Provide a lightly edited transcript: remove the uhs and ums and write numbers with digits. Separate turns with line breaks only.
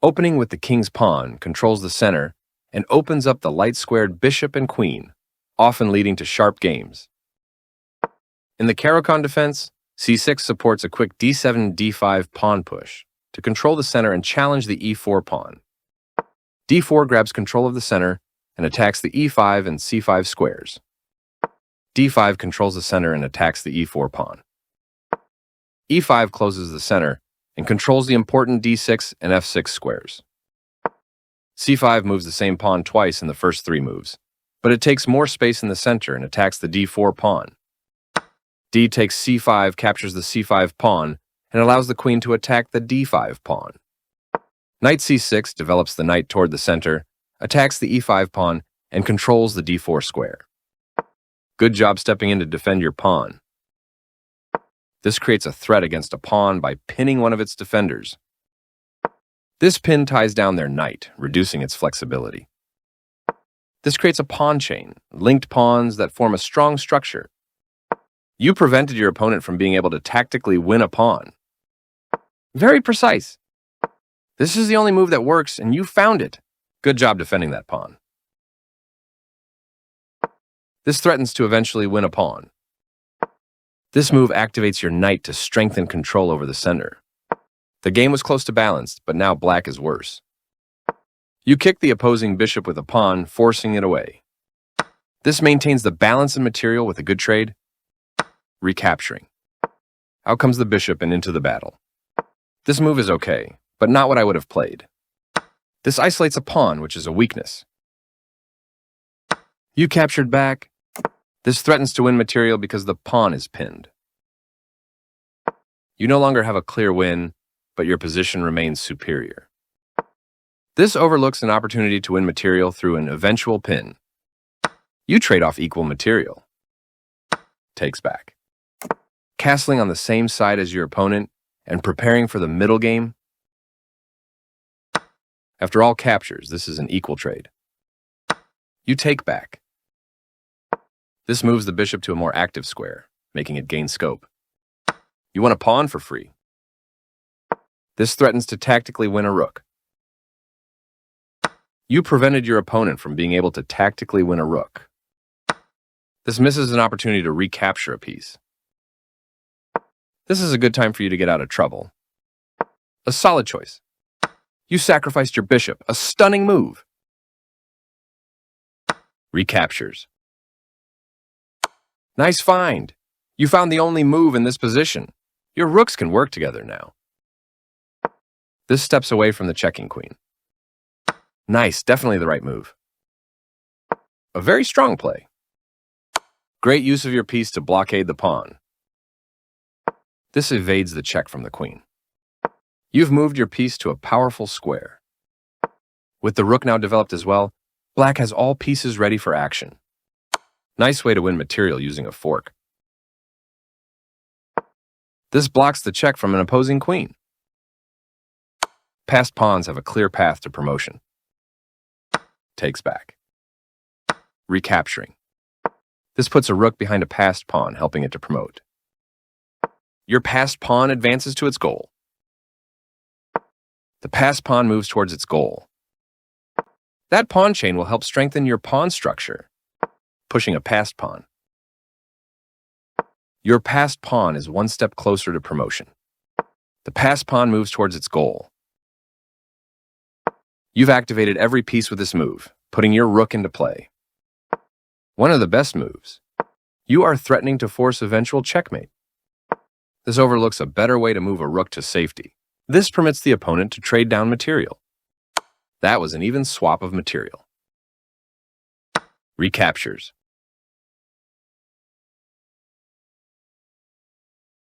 Opening with the king's pawn controls the center and opens up the light-squared bishop and queen, often leading to sharp games. In the Caro-Kann defense, c6 supports a quick d7-d5 pawn push to control the center and challenge the e4 pawn. d4 grabs control of the center and attacks the e5 and c5 squares. d5 controls the center and attacks the e4 pawn. e5 closes the center and controls the important d6 and f6 squares. c5 moves the same pawn twice in the first three moves, but it takes more space in the center and attacks the d4 pawn. d takes c5 captures the c5 pawn and allows the queen to attack the d5 pawn. Knight c6 develops the knight toward the center, attacks the e5 pawn, and controls the d4 square. Good job stepping in to defend your pawn. This creates a threat against a pawn by pinning one of its defenders. This pin ties down their knight, reducing its flexibility. This creates a pawn chain, linked pawns that form a strong structure. You prevented your opponent from being able to tactically win a pawn. Very precise. This is the only move that works, and you found it. Good job defending that pawn. This threatens to eventually win a pawn. This move activates your knight to strengthen control over the center. The game was close to balanced, but now black is worse. You kick the opposing bishop with a pawn, forcing it away. This maintains the balance in material with a good trade. Recapturing. Out comes the bishop and into the battle. This move is okay, but not what I would have played. This isolates a pawn, which is a weakness. You captured back. This threatens to win material because the pawn is pinned. You no longer have a clear win, but your position remains superior. This overlooks an opportunity to win material through an eventual pin. You trade off equal material. Takes back. Castling on the same side as your opponent and preparing for the middle game. After all captures, this is an equal trade. You take back. This moves the bishop to a more active square, making it gain scope. You want a pawn for free. This threatens to tactically win a rook. You prevented your opponent from being able to tactically win a rook. This misses an opportunity to recapture a piece. This is a good time for you to get out of trouble. A solid choice. You sacrificed your bishop, a stunning move. Recaptures. Nice find. You found the only move in this position. Your rooks can work together now. This steps away from the checking queen. Nice, definitely the right move. A very strong play. Great use of your piece to blockade the pawn. This evades the check from the queen. You've moved your piece to a powerful square. With the rook now developed as well, black has all pieces ready for action. Nice way to win material using a fork. This blocks the check from an opposing queen. Passed pawns have a clear path to promotion. Takes back. Recapturing. This puts a rook behind a passed pawn, helping it to promote. Your passed pawn advances to its goal. The passed pawn moves towards its goal. That pawn chain will help strengthen your pawn structure, pushing a passed pawn. Your passed pawn is one step closer to promotion. The passed pawn moves towards its goal. You've activated every piece with this move, putting your rook into play. One of the best moves. You are threatening to force eventual checkmate. This overlooks a better way to move a rook to safety. This permits the opponent to trade down material. That was an even swap of material. Recaptures.